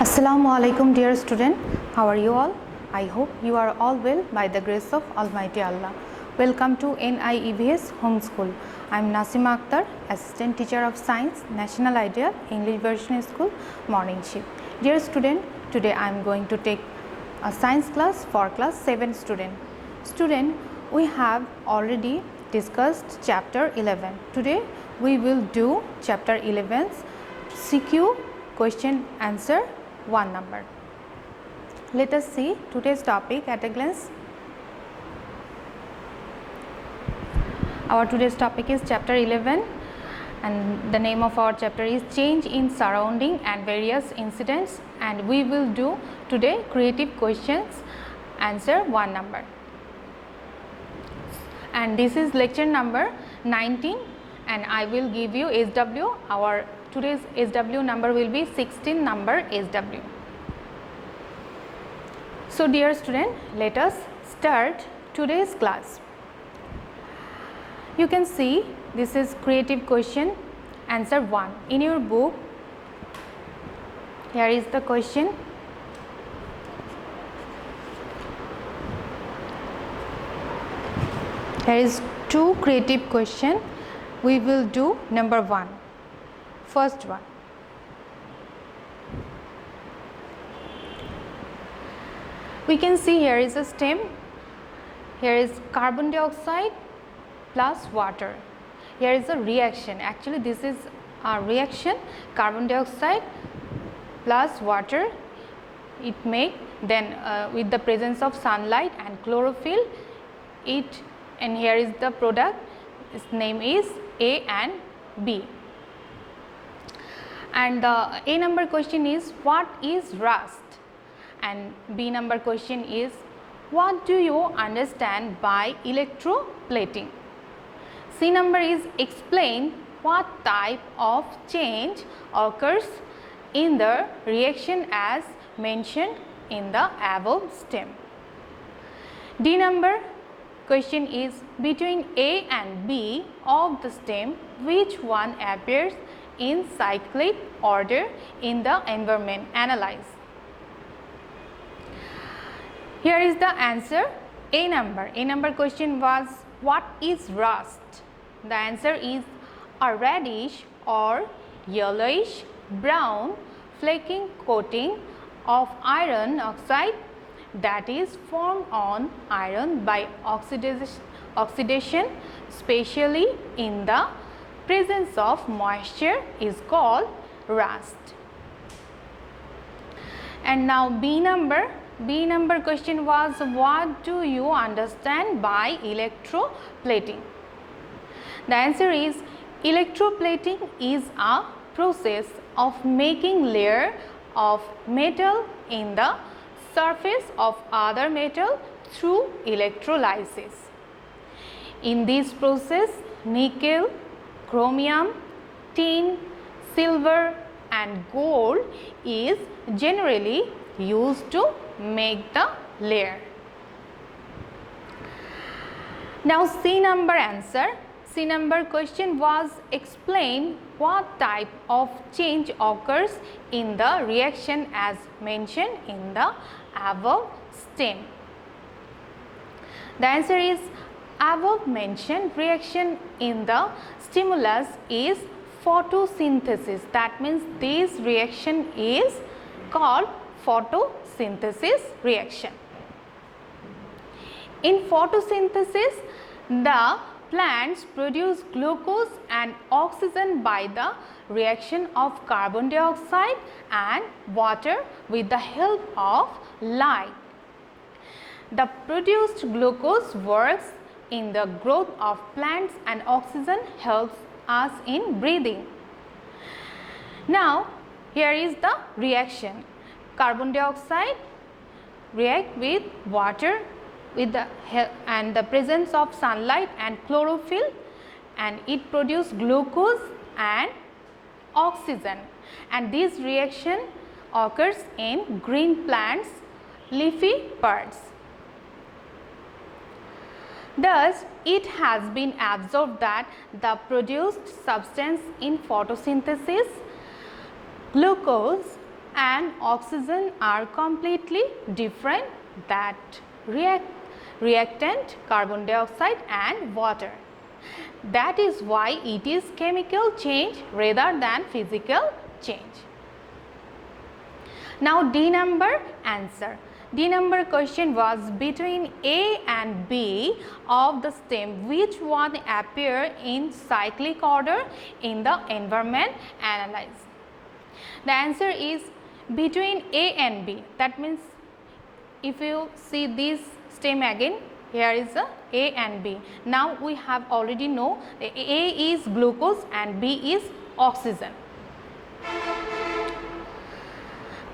Assalamu alaikum dear student, how are you all? I hope you are all well by the grace of Almighty Allah. Welcome to NIEVS Homeschool. I am Nasima Akhtar, Assistant Teacher of Science, National Ideal English Version School, Morning Shift. Dear student, today I am going to take a science class for class 7 student. Student, we have already discussed chapter 11. Today we will do chapter 11's CQ question answer 1 number. Let us see today's topic at a glance. Our today's topic is chapter 11 and the name of our chapter is change in surrounding and various incidents, and we will do today creative questions answer 1 number. And this is lecture number 19 and I will give you SW. Our today's SW number will be 16 number SW. So dear student, let us start today's class. You can see this is creative question answer 1 in your book. Here is the question. Here is 2 creative question. We will do number 1. First one. We can see here is a stem. Here is carbon dioxide plus water. Here is a reaction. Actually this is a reaction, carbon dioxide plus water. It make then with the presence of sunlight and chlorophyll, it, and here is the product. Its name is A and B. And the A number question is what is rust, and B number question is what do you understand by electroplating. C number is explain what type of change occurs in the reaction as mentioned in the above stem. D number question is between A and B of the stem, which one appears in cyclic order in the environment? Analyze. Here is the answer. A number. A number question was what is rust? The answer is a reddish or yellowish brown flaking coating of iron oxide that is formed on iron by oxidation, especially in the presence of moisture, is called rust. And now B number. B number question was what do you understand by electroplating? The answer is electroplating is a process of making layer of metal in the surface of other metal through electrolysis. In this process, nickel, chromium, tin, silver and gold is generally used to make the layer. Now C number answer. C number question was explain what type of change occurs in the reaction as mentioned in the above stem. The answer is above mentioned reaction in the stimulus is photosynthesis. That means this reaction is called photosynthesis reaction. In photosynthesis, the plants produce glucose and oxygen by the reaction of carbon dioxide and water with the help of light. The produced glucose works in the growth of plants and oxygen helps us in breathing. Now, here is the reaction. Carbon dioxide react with water with the and the presence of sunlight and chlorophyll, and it produces glucose and oxygen, and this reaction occurs in green plants leafy parts. Thus, it has been observed that the produced substance in photosynthesis, glucose, and oxygen are completely different that reactant carbon dioxide and water. That is why it is chemical change rather than physical change. Now D number answer. D number question was between A and B of the stem, which one appear in cyclic order in the environment analyzed? The answer is between A and B. That means if you see this stem again, here is A and B. Now we have already know A is glucose and B is oxygen.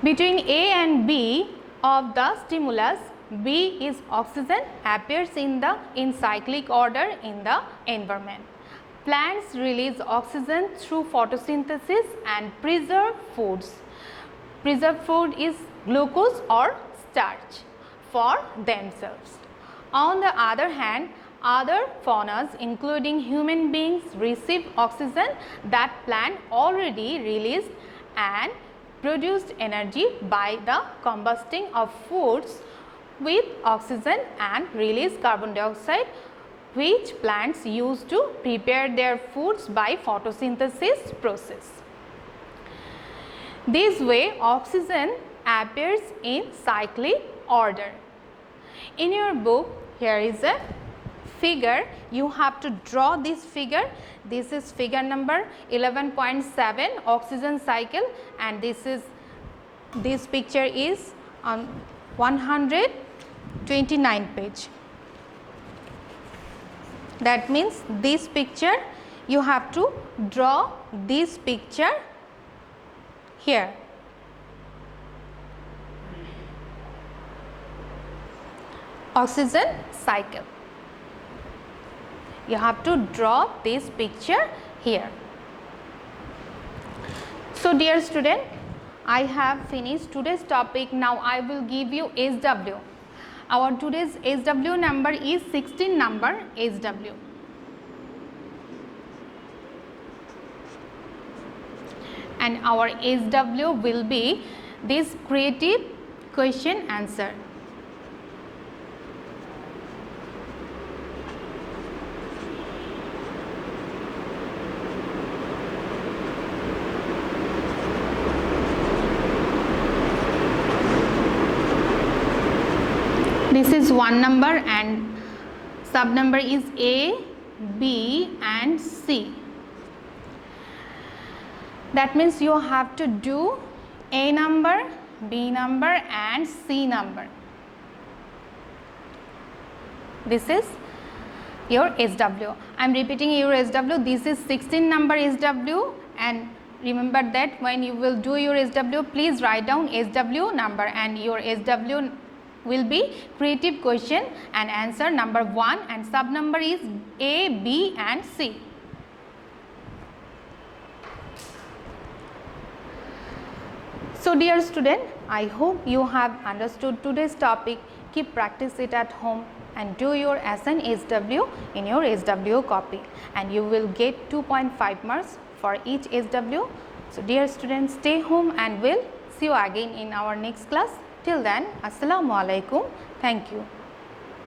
Between A and B of the stimulus, B is oxygen appears in cyclic order in the environment. Plants release oxygen through photosynthesis and preserve foods. Preserved food is glucose or starch for themselves. On the other hand, other faunas including human beings receive oxygen that plant already released and produced energy by the combusting of foods with oxygen and release carbon dioxide, which plants use to prepare their foods by photosynthesis process. This way oxygen appears in cyclic order. In your book, here is a figure. You have to draw this figure. This is figure number 11.7 oxygen cycle, and this picture is on 129 page. That means this picture you have to draw this picture here. Oxygen cycle. You have to draw this picture here. So dear student, I have finished today's topic. Now I will give you SW. Our today's SW number is 16 number SW. And our SW will be this creative question answer. This is one number and sub number is A, B and C. That means you have to do A number, B number and C number. This is your SW. I am repeating your SW. This is 16 number SW, and remember that when you will do your SW, please write down SW number, and your SW will be creative question and answer number 1, and sub number is A, B and C. So dear student, I hope you have understood today's topic. Keep practice it at home and do your SN SW in your SW copy, and you will get 2.5 marks for each SW. So dear students, stay home and we'll see you again in our next class. Till then, Assalamu alaikum. Thank you.